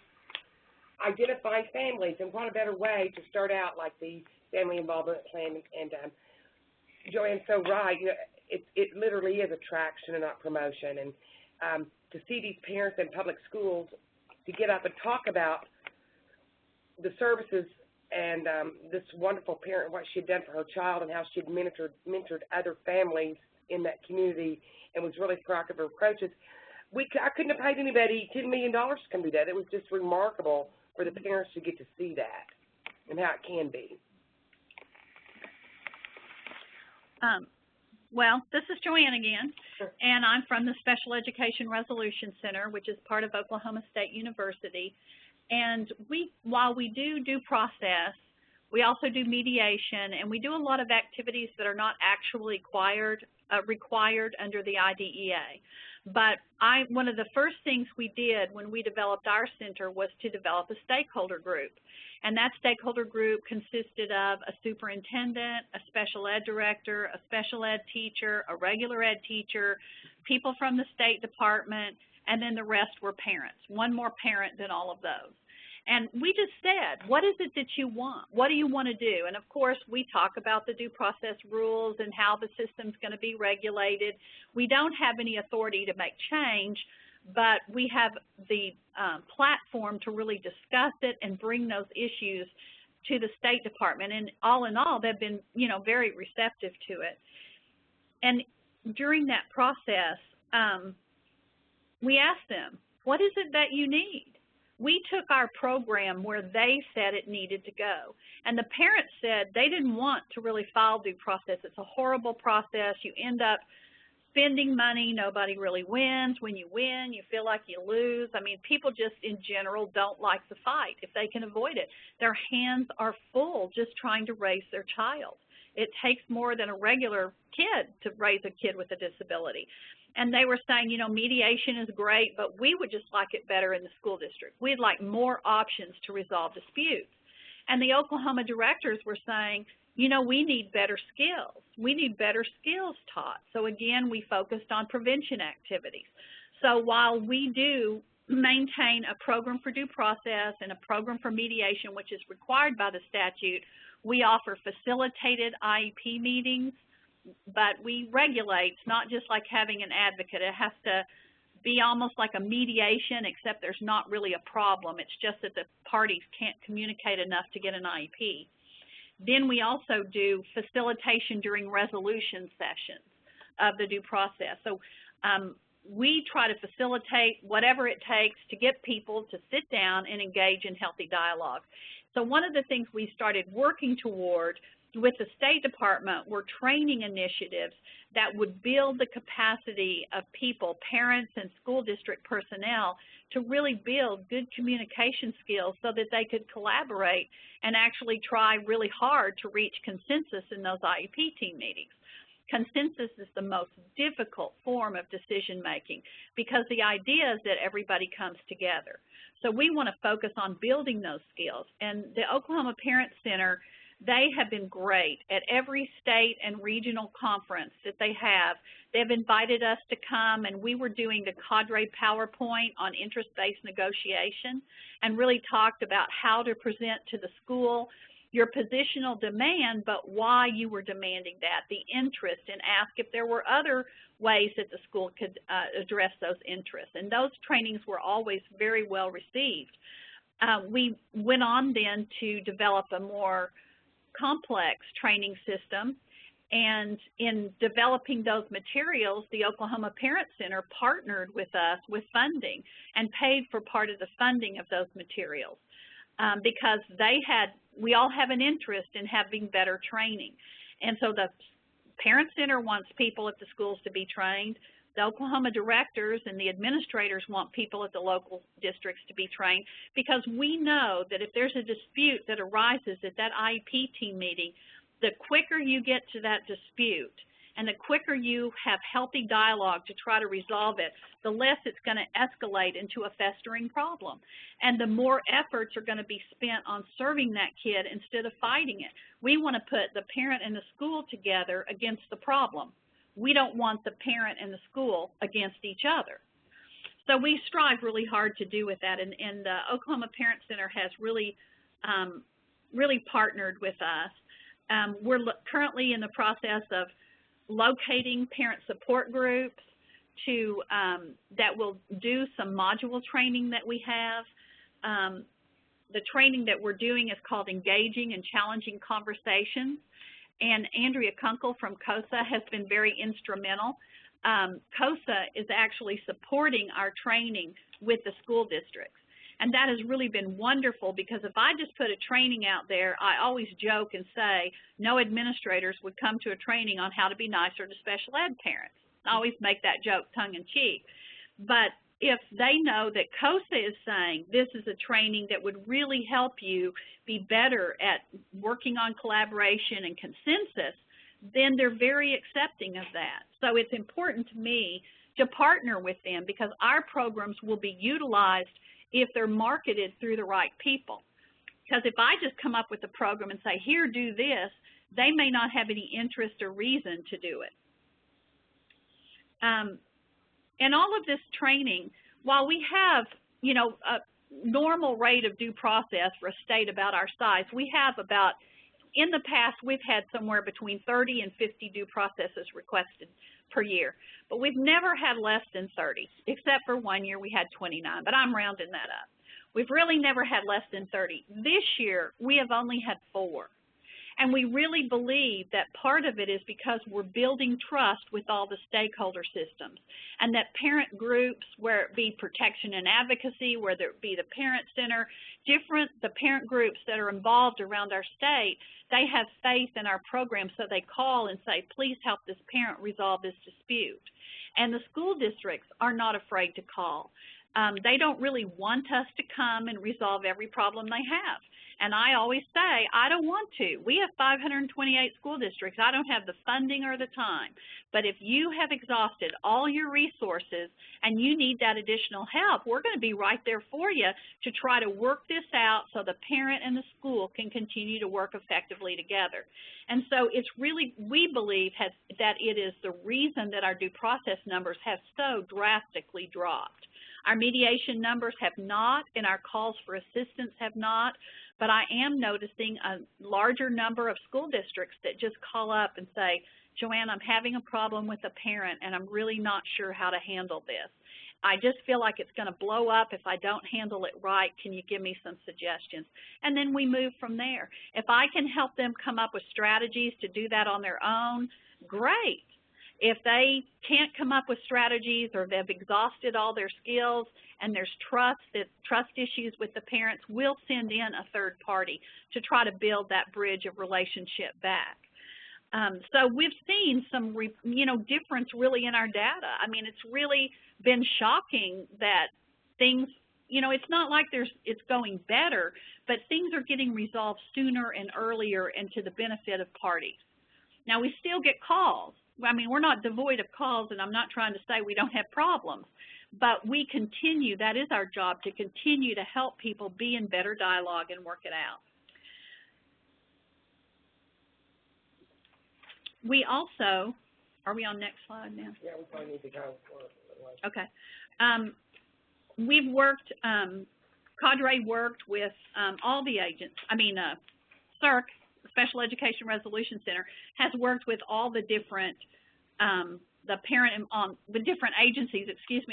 identifying families, and what a better way to start out like the family involvement plan. And Joanne's so right. You know, it literally is attraction and not promotion. And to see these parents in public schools to get up and talk about the services and this wonderful parent, what she had done for her child and how she had mentored other families in that community and was really proactive of her approaches. I couldn't have paid anybody $10 million to come do that. It was just remarkable for the parents to get to see that and how it can be. Well, this is Joanne again, and I'm from the Special Education Resolution Center, which is part of Oklahoma State University. And while we do due process, we also do mediation, and we do a lot of activities that are not actually required under the IDEA. But one of the first things we did when we developed our center was to develop a stakeholder group. And that stakeholder group consisted of a superintendent, a special ed director, a special ed teacher, a regular ed teacher, people from the State Department, and then the rest were parents, one more parent than all of those. And we just said, what is it that you want? What do you want to do? And, of course, we talk about the due process rules and how the system's going to be regulated. We don't have any authority to make change, but we have the platform to really discuss it and bring those issues to the State Department. And all in all, they've been, very receptive to it. And during that process, we asked them, what is it that you need? We took our program where they said it needed to go. And the parents said they didn't want to really follow due process. It's a horrible process. You end up spending money. Nobody really wins. When you win, you feel like you lose. I mean, people just in general don't like the fight if they can avoid it. Their hands are full just trying to raise their child. It takes more than a regular kid to raise a kid with a disability. And they were saying, mediation is great, but we would just like it better in the school district. We'd like more options to resolve disputes. And the Oklahoma directors were saying, we need better skills. We need better skills taught. So, again, we focused on prevention activities. So while we do maintain a program for due process and a program for mediation, which is required by the statute, we offer facilitated IEP meetings. But we regulate. It's not just like having an advocate. It has to be almost like a mediation, except there's not really a problem. It's just that the parties can't communicate enough to get an IEP. Then we also do facilitation during resolution sessions of the due process. So we try to facilitate whatever it takes to get people to sit down and engage in healthy dialogue. So one of the things we started working toward with the State Department were training initiatives that would build the capacity of people, parents and school district personnel, to really build good communication skills so that they could collaborate and actually try really hard to reach consensus in those IEP team meetings. Consensus is the most difficult form of decision making because the idea is that everybody comes together. So we want to focus on building those skills. And the Oklahoma Parent Center, they have been great at every state and regional conference that they have. They've invited us to come, and we were doing the cadre PowerPoint on interest-based negotiation and really talked about how to present to the school. your positional demand, but why you were demanding that, the interest, and ask if there were other ways that the school could address those interests. And those trainings were always very well received. We went on then to develop a more complex training system, and in developing those materials, the Oklahoma Parent Center partnered with us with funding and paid for part of the funding of those materials because we all have an interest in having better training. And so the Parent Center wants people at the schools to be trained. The Oklahoma directors and the administrators want people at the local districts to be trained, because we know that if there's a dispute that arises at that IEP team meeting, the quicker you get to that dispute and the quicker you have healthy dialogue to try to resolve it, the less it's going to escalate into a festering problem. And the more efforts are going to be spent on serving that kid instead of fighting it. We want to put the parent and the school together against the problem. We don't want the parent and the school against each other. So we strive really hard to do with that, and the Oklahoma Parent Center has really partnered with us. We're currently in the process of locating parent support groups that will do some module training that we have. The training that we're doing is called Engaging and Challenging Conversations, and Andrea Kunkel from COSA has been very instrumental. COSA is actually supporting our training with the school districts. And that has really been wonderful, because if I just put a training out there, I always joke and say no administrators would come to a training on how to be nicer to special ed parents. I always make that joke tongue-in-cheek. But if they know that COSA is saying this is a training that would really help you be better at working on collaboration and consensus, then they're very accepting of that. So it's important to me to partner with them, because our programs will be utilized if they're marketed through the right people. Because if I just come up with a program and say, here, do this, they may not have any interest or reason to do it. And all of this training, while we have, you know, a normal rate of due process for a state about our size, we have about, in the past, we've had somewhere between 30 and 50 due processes requested per year. But we've never had less than 30, except for 1 year we had 29, but I'm rounding that up. We've really never had less than 30. This year, we have only had 4. And we really believe that part of it is because we're building trust with all the stakeholder systems, and that parent groups, where it be protection and advocacy, whether it be the Parent Center, the parent groups that are involved around our state, they have faith in our program, so they call and say, please help this parent resolve this dispute. And the school districts are not afraid to call. They don't really want us to come and resolve every problem they have. And I always say, I don't want to. We have 528 school districts. I don't have the funding or the time. But if you have exhausted all your resources and you need that additional help, we're going to be right there for you to try to work this out so the parent and the school can continue to work effectively together. And so it's really, we believe that it is the reason that our due process numbers have so drastically dropped. Our mediation numbers have not, and our calls for assistance have not. But I am noticing a larger number of school districts that just call up and say, Joanne, I'm having a problem with a parent, and I'm really not sure how to handle this. I just feel like it's going to blow up if I don't handle it right. Can you give me some suggestions? And then we move from there. If I can help them come up with strategies to do that on their own, great. If they can't come up with strategies, or they've exhausted all their skills and there's trust issues with the parents, we'll send in a third party to try to build that bridge of relationship back. So we've seen some, difference really in our data. I mean, it's really been shocking that things, it's not like it's going better, but things are getting resolved sooner and earlier and to the benefit of parties. Now, we still get calls. I mean, we're not devoid of calls, and I'm not trying to say we don't have problems, but we continue, that is our job, to continue to help people be in better dialogue and work it out. We also, are we on next slide now? Yeah, we probably need to go. Okay. We've worked, cadre worked with all the agents, CERC, Special Education Resolution Center, has worked with all the different different agencies,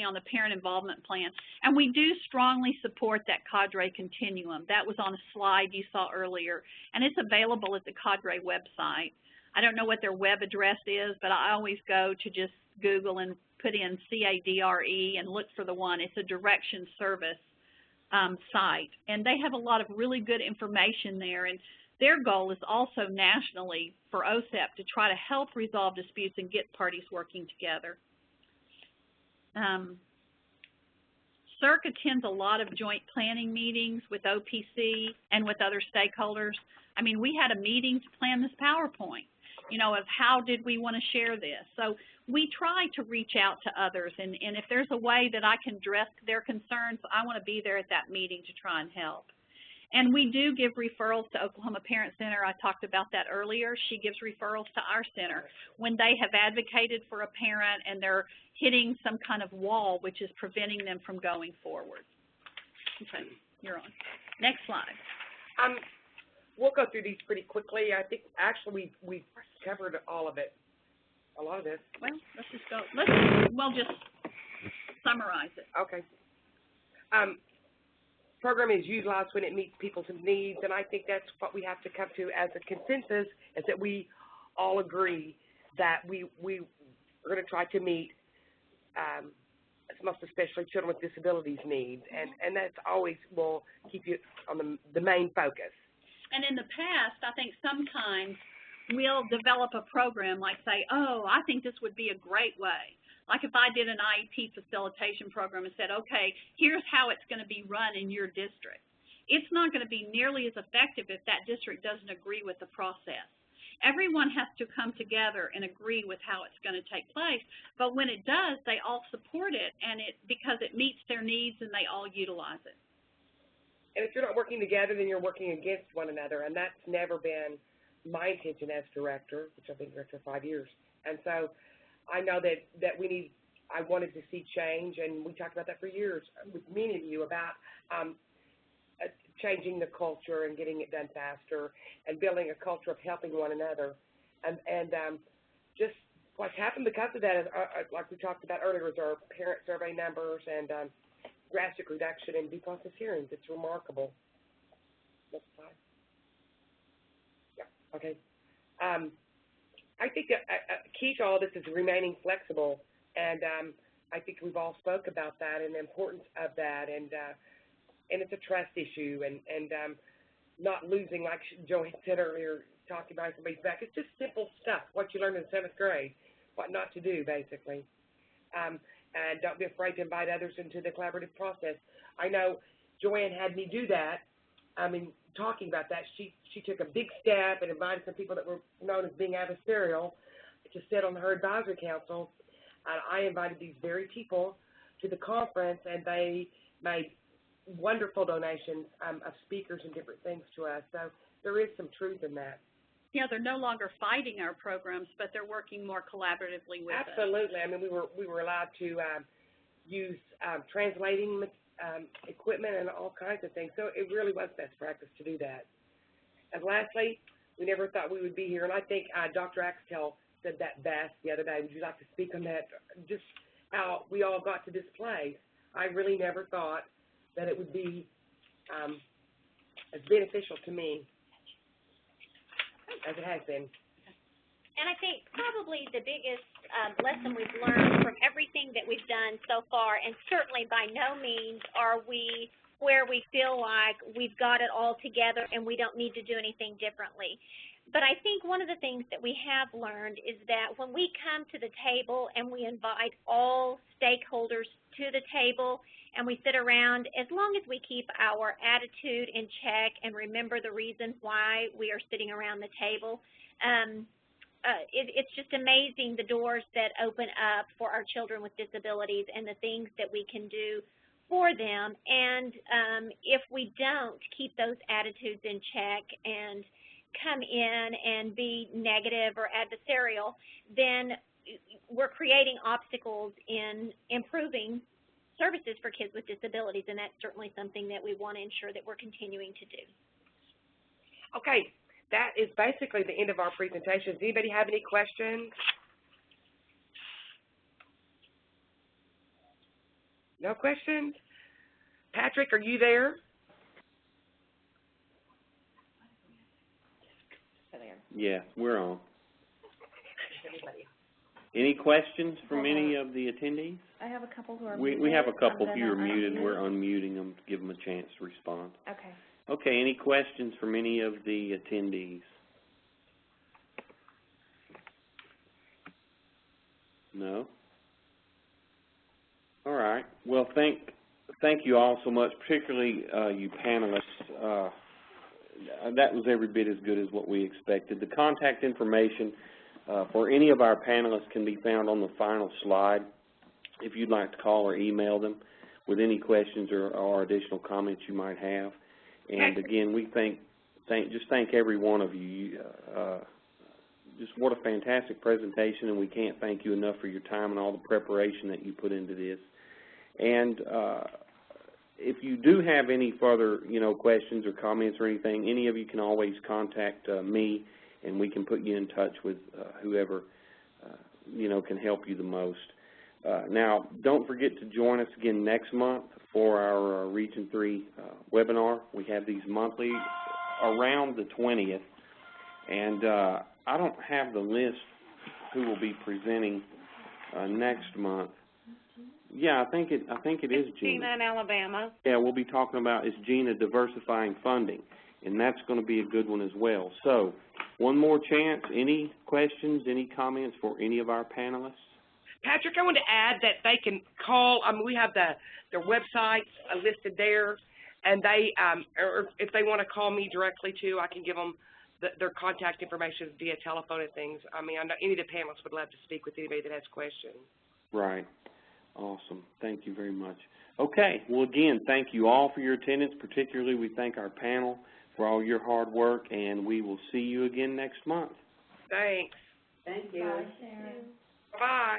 on the parent involvement plan, and we do strongly support that cadre continuum. That was on a slide you saw earlier, and it's available at the cadre website. I don't know what their web address is, but I always go to just Google and put in CADRE and look for the one. It's a direction service site, and they have a lot of really good information there, and their goal is also nationally for OSEP to try to help resolve disputes and get parties working together. CERC attends a lot of joint planning meetings with OPC and with other stakeholders. I mean, we had a meeting to plan this PowerPoint, you know, of how did we want to share this. So we try to reach out to others, and if there's a way that I can address their concerns, I want to be there at that meeting to try and help. And we do give referrals to Oklahoma Parent Center. I talked about that earlier. She gives referrals to our center when they have advocated for a parent and they're hitting some kind of wall which is preventing them from going forward. Okay, you're on. Next slide. We'll go through these pretty quickly. I think actually we've covered all of it, a lot of this. Well, let's just go. We'll just summarize it. Okay. Program is utilized when it meets people's needs, and I think that's what we have to come to as a consensus, is that we all agree that we're going to try to meet most especially children with disabilities needs, and that's always will keep you on the main focus. And in the past, I think sometimes we'll develop a program like say, oh, I think this would be a great way. Like if I did an IEP facilitation program and said, okay, here's how it's going to be run in your district. It's not going to be nearly as effective if that district doesn't agree with the process. Everyone has to come together and agree with how it's going to take place. But when it does, they all support it, and because it meets their needs and they all utilize it. And if you're not working together, then you're working against one another, and that's never been my intention as director, which I've been director for 5 years. And so I know that I wanted to see change, and we talked about that for years with many of you about changing the culture and getting it done faster and building a culture of helping one another. And just what's happened because of that is, like we talked about earlier, is our parent survey numbers and drastic reduction in due process hearings. It's remarkable. Next slide. Yeah, okay. I think a key to all this is remaining flexible, and I think we've all spoke about that and the importance of that, and it's a trust issue, and not losing, like Joey said earlier, talking about somebody's back. It's just simple stuff, what you learned in 7th grade, what not to do, basically. And don't be afraid to invite others into the collaborative process. I know Joanne had me do that. I mean, talking about that, she took a big step and invited some people that were known as being adversarial to sit on her advisory council. And I invited these very people to the conference, and they made wonderful donations of speakers and different things to us. So there is some truth in that. Yeah, they're no longer fighting our programs, but they're working more collaboratively with us. Absolutely. I mean, we were allowed to use translating equipment and all kinds of things. So it really was best practice to do that. And lastly, we never thought we would be here, and I think Dr. Axtell said that best the other day. Would you like to speak on that? Just how we all got to this place. I really never thought that it would be as beneficial to me as it has been. And I think probably the biggest lesson we've learned from everything that we've done so far, and certainly by no means are we where we feel like we've got it all together and we don't need to do anything differently. But I think one of the things that we have learned is that when we come to the table and we invite all stakeholders to the table and we sit around, as long as we keep our attitude in check and remember the reasons why we are sitting around the table, it's just amazing the doors that open up for our children with disabilities and the things that we can do for them. And if we don't keep those attitudes in check and come in and be negative or adversarial, then we're creating obstacles in improving services for kids with disabilities, and that's certainly something that we want to ensure that we're continuing to do. Okay, that is basically the end of our presentation. Does anybody have any questions? No questions? Patrick, are you there? Yeah, we're on. Any questions from any of the attendees? I have a couple who are muted. We have a couple who are muted. We're unmuting them to give them a chance to respond. Okay. Okay, any questions from any of the attendees? No? All right. Well, thank you all so much, particularly you panelists. That was every bit as good as what we expected. The contact information for any of our panelists can be found on the final slide if you'd like to call or email them with any questions or additional comments you might have. And again, we thank every one of you. Just what a fantastic presentation, and we can't thank you enough for your time and all the preparation that you put into this. And if you do have any further, questions or comments or anything, any of you can always contact me, and we can put you in touch with whoever, can help you the most. Now, don't forget to join us again next month for our Region 3 webinar. We have these monthly around the 20th, and I don't have the list who will be presenting next month. Yeah, I think it is Gina. Gina in Alabama. Yeah, we'll be talking about, is Gina diversifying funding, and that's going to be a good one as well. So, one more chance. Any questions, any comments for any of our panelists? Patrick, I want to add that they can call. We have their websites listed there, and they, or if they want to call me directly too, I can give them their contact information via telephone and things. I know any of the panelists would love to speak with anybody that has questions. Right. Awesome. Thank you very much. Okay. Well, again, thank you all for your attendance. Particularly, we thank our panel for all your hard work, and we will see you again next month. Thanks. Thank you. Bye, Sharon. Bye.